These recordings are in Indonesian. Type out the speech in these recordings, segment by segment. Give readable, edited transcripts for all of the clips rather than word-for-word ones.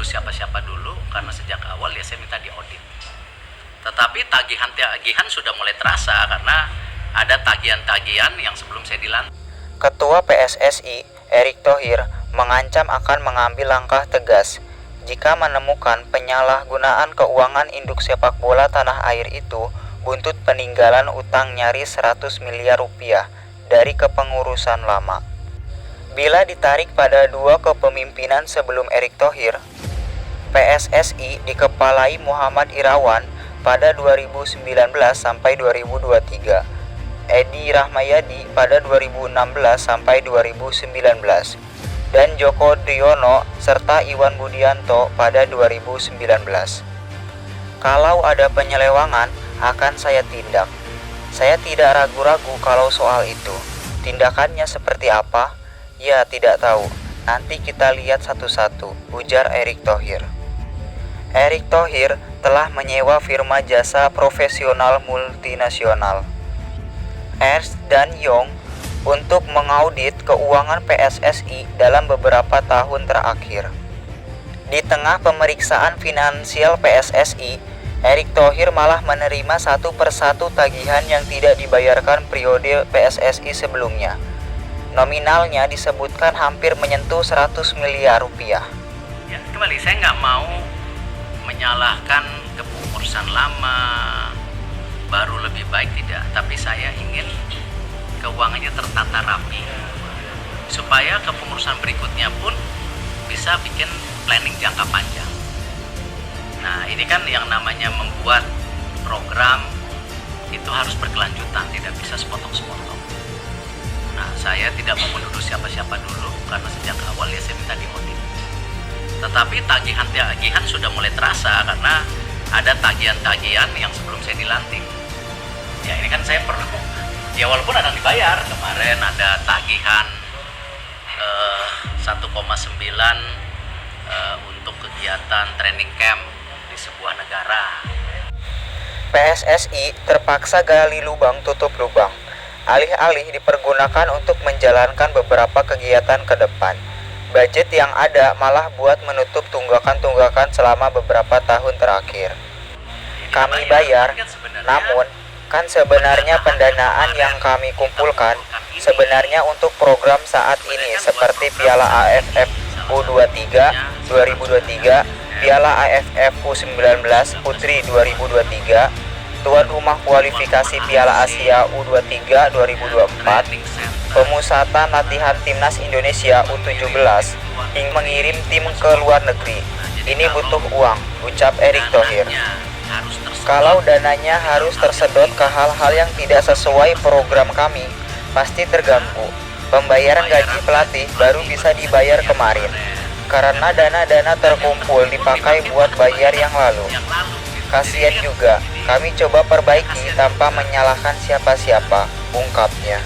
menuduh siapa-siapa dulu, karena sejak awal ya saya minta diaudit. Tetapi tagihan sudah mulai terasa karena ada tagihan-tagihan yang sebelum saya dilantik. Ketua PSSI, Erick Thohir, mengancam akan mengambil langkah tegas jika menemukan penyalahgunaan keuangan induk sepak bola tanah air itu buntut peninggalan utang nyaris 100 miliar rupiah dari kepengurusan lama. Bila ditarik pada dua kepemimpinan sebelum Erick Thohir, PSSI dikepalai Muhammad Irawan pada 2019 sampai 2023, Edi Rahmayadi pada 2016 sampai 2019, dan Joko Driono serta Iwan Budianto pada 2019. Kalau ada penyelewangan, akan saya tindak. Saya tidak ragu-ragu kalau soal itu. Tindakannya seperti apa? Ya, tidak tahu. Nanti kita lihat satu-satu, ujar Erick Thohir. Erick Thohir telah menyewa firma jasa profesional multinasional, Ernst & Young, untuk mengaudit keuangan PSSI dalam beberapa tahun terakhir. Di tengah pemeriksaan finansial PSSI, Erick Thohir malah menerima satu persatu tagihan yang tidak dibayarkan periode PSSI sebelumnya. Nominalnya disebutkan hampir menyentuh 100 miliar rupiah. Ya, kembali saya nggak mau menyalahkan kepengurusan lama, baru lebih baik tidak. Tapi saya ingin keuangannya tertata rapi, supaya kepengurusan berikutnya pun bisa bikin planning jangka panjang. Nah, ini kan yang namanya membuat program itu harus berkelanjutan, tidak bisa sepotong-sepotong. Nah, saya tidak mau menuduh siapa-siapa dulu, karena sejak awal ya saya minta diaudit. Tetapi tagihan sudah mulai terasa karena ada tagihan-tagihan yang sebelum saya dilantik. Ya, ini kan saya perlu, ya walaupun ada dibayar. Kemarin ada tagihan 1,9 untuk kegiatan training camp di sebuah negara. PSSI terpaksa gali lubang tutup lubang, alih-alih dipergunakan untuk menjalankan beberapa kegiatan ke depan. Budget yang ada malah buat menutup tunggakan-tunggakan selama beberapa tahun terakhir. Kami bayar, namun kan sebenarnya pendanaan yang kami kumpulkan sebenarnya untuk program saat ini seperti Piala AFF U23 2023, Piala AFF U19 Putri 2023, tuan rumah kualifikasi Piala Asia U23 2024, pemusatan latihan timnas Indonesia U17, hingga mengirim tim ke luar negeri. Ini butuh uang, ucap Erick Thohir. Kalau dananya harus tersedot ke hal-hal yang tidak sesuai program kami, pasti terganggu. Pembayaran gaji pelatih baru bisa dibayar kemarin, karena dana-dana terkumpul dipakai buat bayar yang lalu. Kasian juga, kami coba perbaiki tanpa menyalahkan siapa-siapa, ungkapnya.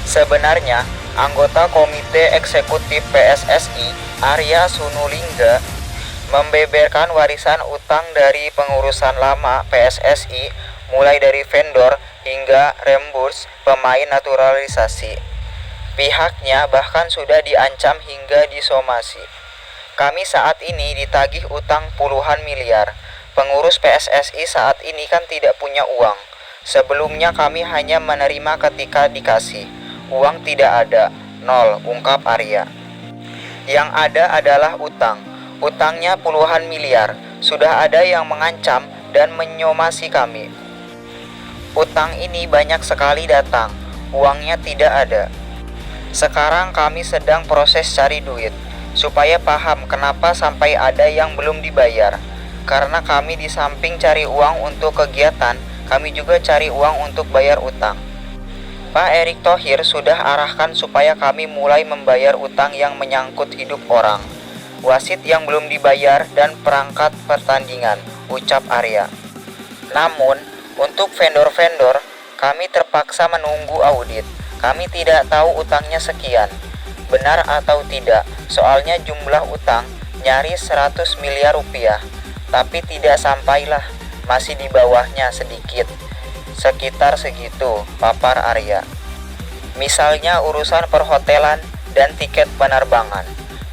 Sebenarnya, anggota Komite Eksekutif PSSI, Arya Sunulingga, membeberkan warisan utang dari pengurusan lama PSSI, mulai dari vendor hingga reimburse pemain naturalisasi. Pihaknya bahkan sudah diancam hingga disomasi. Kami saat ini ditagih utang puluhan miliar. Pengurus PSSI saat ini kan tidak punya uang. Sebelumnya kami hanya menerima ketika dikasih. Uang tidak ada, nol, ungkap Arya. Yang ada adalah utang. Utangnya puluhan miliar. Sudah ada yang mengancam dan menyomasi kami. Utang ini banyak sekali datang. Uangnya tidak ada. Sekarang kami sedang proses cari duit, supaya paham kenapa sampai ada yang belum dibayar. Karena kami di samping cari uang untuk kegiatan, kami juga cari uang untuk bayar utang. Pak Erick Thohir sudah arahkan supaya kami mulai membayar utang yang menyangkut hidup orang, wasit yang belum dibayar, dan perangkat pertandingan, ucap Arya. Namun, untuk vendor-vendor, kami terpaksa menunggu audit. Kami tidak tahu utangnya sekian, benar atau tidak, soalnya jumlah utang nyaris 100 miliar rupiah. Tapi tidak sampailah, masih di bawahnya sedikit. Sekitar segitu, papar Arya. Misalnya urusan perhotelan dan tiket penerbangan.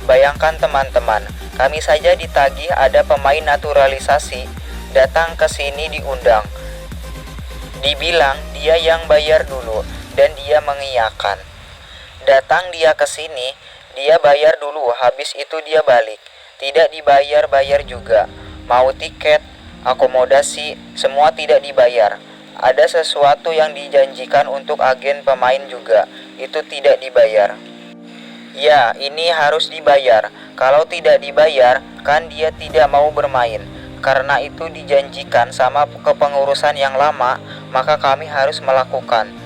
Bayangkan teman-teman, Kami saja ditagih ada pemain naturalisasi datang ke sini diundang. Dibilang dia yang bayar dulu dan dia mengiyakan. Datang dia ke sini, dia bayar dulu, habis itu dia balik. Tidak dibayar-bayar juga. Mau tiket, akomodasi, semua tidak dibayar. Ada sesuatu yang dijanjikan untuk agen pemain juga, itu tidak dibayar. Ya, ini harus dibayar. Kalau tidak dibayar, kan dia tidak mau bermain. Karena itu dijanjikan sama kepengurusan yang lama, maka kami harus melakukan.